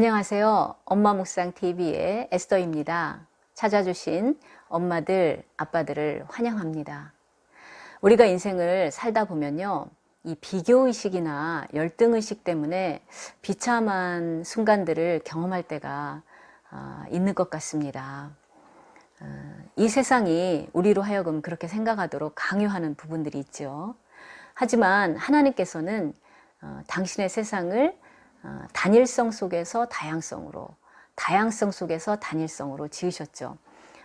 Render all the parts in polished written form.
안녕하세요. 엄마묵상TV의 에스더입니다. 찾아주신 엄마들, 아빠들을 환영합니다. 우리가 인생을 살다 보면요, 이 비교의식이나 열등의식 때문에 비참한 순간들을 경험할 때가 있는 것 같습니다. 이 세상이 우리로 하여금 그렇게 생각하도록 강요하는 부분들이 있죠. 하지만 하나님께서는 당신의 세상을 단일성 속에서 다양성으로, 다양성 속에서 단일성으로 지으셨죠.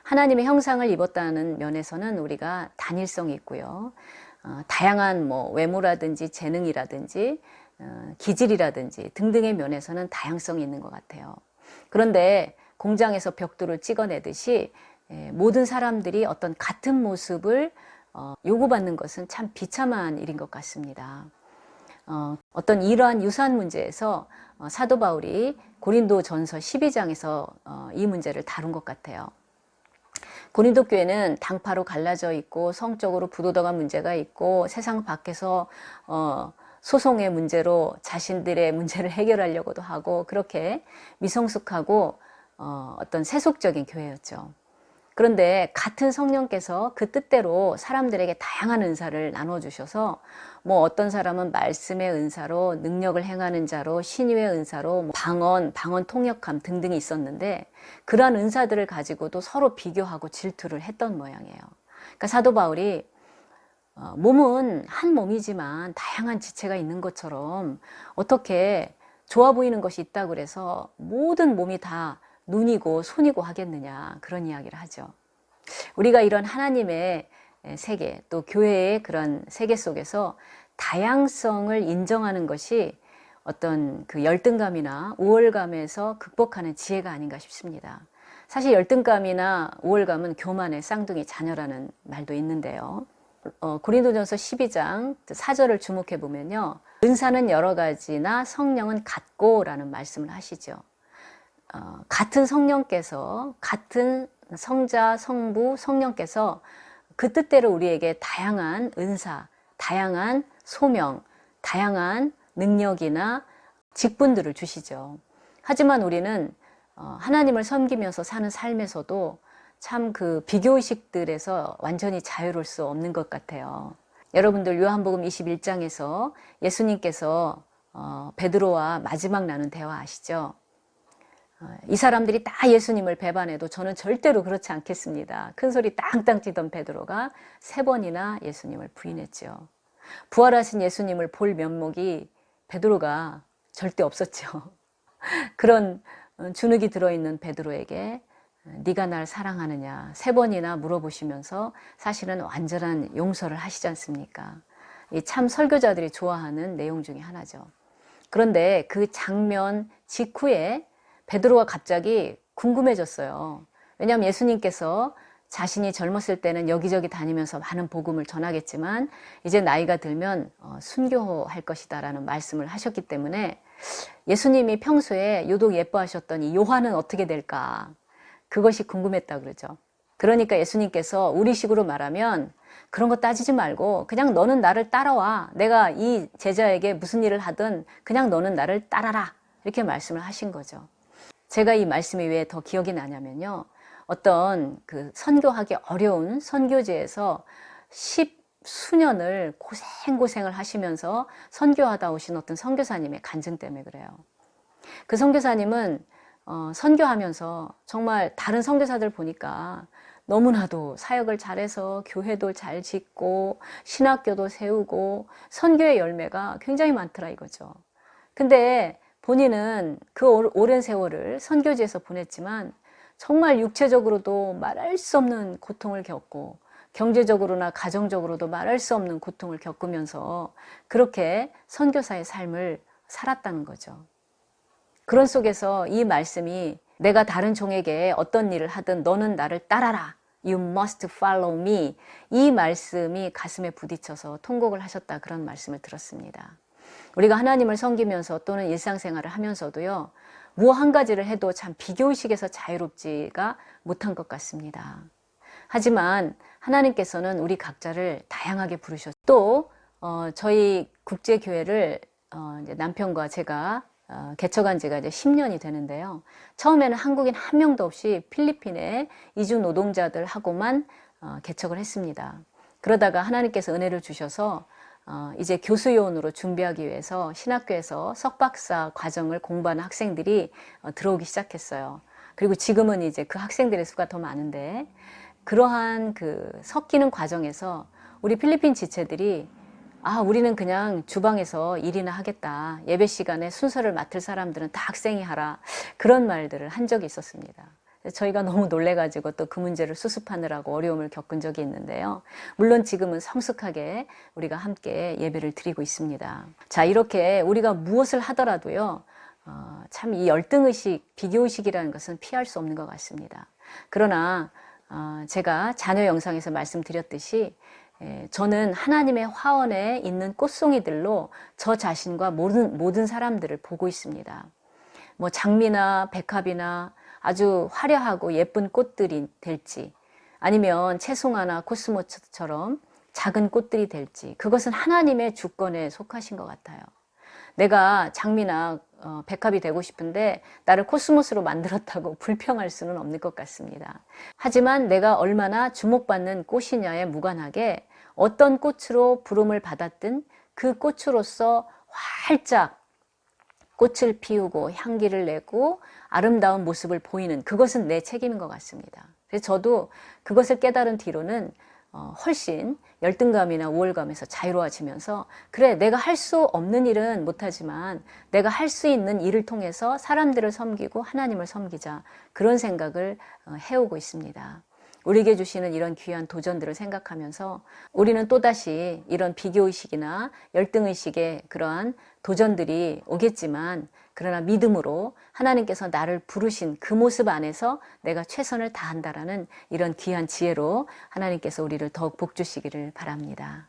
하나님의 형상을 입었다는 면에서는 우리가 단일성이 있고요. 다양한 외모라든지 재능이라든지 기질이라든지 등등의 면에서는 다양성이 있는 것 같아요. 그런데 공장에서 벽돌을 찍어내듯이 모든 사람들이 어떤 같은 모습을 요구받는 것은 참 비참한 일인 것 같습니다. 어떤 이러한 유산 문제에서 사도 바울이 고린도전서 12장에서 이 문제를 다룬 것 같아요. 고린도 교회는 당파로 갈라져 있고 성적으로 부도덕한 문제가 있고 세상 밖에서 소송의 문제로 자신들의 문제를 해결하려고도 하고 그렇게 미성숙하고 어떤 세속적인 교회였죠. 그런데 같은 성령께서 그 뜻대로 사람들에게 다양한 은사를 나눠주셔서 어떤 사람은 말씀의 은사로 능력을 행하는 자로 신유의 은사로 방언 통역함 등등이 있었는데 그러한 은사들을 가지고도 서로 비교하고 질투를 했던 모양이에요. 그러니까 사도 바울이 몸은 한 몸이지만 다양한 지체가 있는 것처럼 어떻게 좋아 보이는 것이 있다고 그래서 모든 몸이 다 눈이고 손이고 하겠느냐, 그런 이야기를 하죠. 우리가 이런 하나님의 세계, 또 교회의 그런 세계 속에서 다양성을 인정하는 것이 어떤 그 열등감이나 우월감에서 극복하는 지혜가 아닌가 싶습니다. 사실 열등감이나 우월감은 교만의 쌍둥이 자녀라는 말도 있는데요. 고린도전서 12장 4절을 주목해 보면요, 은사는 여러 가지나 성령은 같고 라는 말씀을 하시죠. 같은 성령께서, 같은 성자, 성부, 성령께서 그 뜻대로 우리에게 다양한 은사, 다양한 소명, 다양한 능력이나 직분들을 주시죠. 하지만 우리는 하나님을 섬기면서 사는 삶에서도 참 그 비교의식들에서 완전히 자유로울 수 없는 것 같아요. 여러분들 요한복음 21장에서 예수님께서 베드로와 마지막 나눈 대화 아시죠? 이 사람들이 다 예수님을 배반해도 저는 절대로 그렇지 않겠습니다. 큰 소리 땅땅 치던 베드로가 3번이나 예수님을 부인했죠. 부활하신 예수님을 볼 면목이 베드로가 절대 없었죠. 그런 주눅이 들어있는 베드로에게 네가 날 사랑하느냐 3번이나 물어보시면서 사실은 완전한 용서를 하시지 않습니까? 이 참 설교자들이 좋아하는 내용 중에 하나죠. 그런데 그 장면 직후에 베드로가 갑자기 궁금해졌어요. 왜냐하면 예수님께서 자신이 젊었을 때는 여기저기 다니면서 많은 복음을 전하겠지만 이제 나이가 들면 순교할 것이다 라는 말씀을 하셨기 때문에 예수님이 평소에 유독 예뻐하셨던 이 요한은 어떻게 될까, 그것이 궁금했다 그러죠. 그러니까 예수님께서 우리식으로 말하면 그런 거 따지지 말고 그냥 너는 나를 따라와, 내가 이 제자에게 무슨 일을 하든 그냥 너는 나를 따라라, 이렇게 말씀을 하신 거죠. 제가 이 말씀이 왜 더 기억이 나냐면요, 어떤 그 선교하기 어려운 선교지에서 10수년을 고생을 하시면서 선교하다 오신 어떤 선교사님의 간증 때문에 그래요. 그 선교사님은 선교하면서 정말 다른 선교사들 보니까 너무나도 사역을 잘해서 교회도 잘 짓고 신학교도 세우고 선교의 열매가 굉장히 많더라 이거죠. 근데 본인은 그 오랜 세월을 선교지에서 보냈지만 정말 육체적으로도 말할 수 없는 고통을 겪고 경제적으로나 가정적으로도 말할 수 없는 고통을 겪으면서 그렇게 선교사의 삶을 살았다는 거죠. 그런 속에서 이 말씀이 내가 다른 종에게 어떤 일을 하든 너는 나를 따라라, You must follow me, 이 말씀이 가슴에 부딪혀서 통곡을 하셨다, 그런 말씀을 들었습니다. 우리가 하나님을 섬기면서 또는 일상생활을 하면서도요, 무엇 한 가지를 해도 참 비교의식에서 자유롭지가 못한 것 같습니다. 하지만 하나님께서는 우리 각자를 다양하게 부르셨고 또 저희 국제교회를 이제 남편과 제가 개척한 지가 이제 10년이 되는데요. 처음에는 한국인 한 명도 없이 필리핀의 이주 노동자들하고만 개척을 했습니다. 그러다가 하나님께서 은혜를 주셔서 이제 교수요원으로 준비하기 위해서 신학교에서 석박사 과정을 공부하는 학생들이 들어오기 시작했어요. 그리고 지금은 이제 그 학생들의 수가 더 많은데, 그러한 그 섞이는 과정에서 우리 필리핀 지체들이 우리는 그냥 주방에서 일이나 하겠다. 예배 시간에 순서를 맡을 사람들은 다 학생이 하라. 그런 말들을 한 적이 있었습니다. 저희가 너무 놀래가지고 또 그 문제를 수습하느라고 어려움을 겪은 적이 있는데요. 물론 지금은 성숙하게 우리가 함께 예배를 드리고 있습니다. 자, 이렇게 우리가 무엇을 하더라도요, 참 이 열등의식, 비교의식이라는 것은 피할 수 없는 것 같습니다. 그러나 제가 자녀 영상에서 말씀드렸듯이 저는 하나님의 화원에 있는 꽃송이들로 저 자신과 모든 사람들을 보고 있습니다. 뭐 장미나 백합이나 아주 화려하고 예쁜 꽃들이 될지, 아니면 채송화나 코스모스처럼 작은 꽃들이 될지, 그것은 하나님의 주권에 속하신 것 같아요. 내가 장미나 백합이 되고 싶은데 나를 코스모스로 만들었다고 불평할 수는 없는 것 같습니다. 하지만 내가 얼마나 주목받는 꽃이냐에 무관하게 어떤 꽃으로 부름을 받았든 그 꽃으로서 활짝 꽃을 피우고 향기를 내고 아름다운 모습을 보이는, 그것은 내 책임인 것 같습니다. 그래서 저도 그것을 깨달은 뒤로는 훨씬 열등감이나 우월감에서 자유로워지면서, 그래, 내가 할 수 없는 일은 못하지만 내가 할 수 있는 일을 통해서 사람들을 섬기고 하나님을 섬기자, 그런 생각을 해오고 있습니다. 우리에게 주시는 이런 귀한 도전들을 생각하면서 우리는 또다시 이런 비교의식이나 열등의식의 그러한 도전들이 오겠지만, 그러나 믿음으로 하나님께서 나를 부르신 그 모습 안에서 내가 최선을 다한다라는 이런 귀한 지혜로 하나님께서 우리를 더욱 복 주시기를 바랍니다.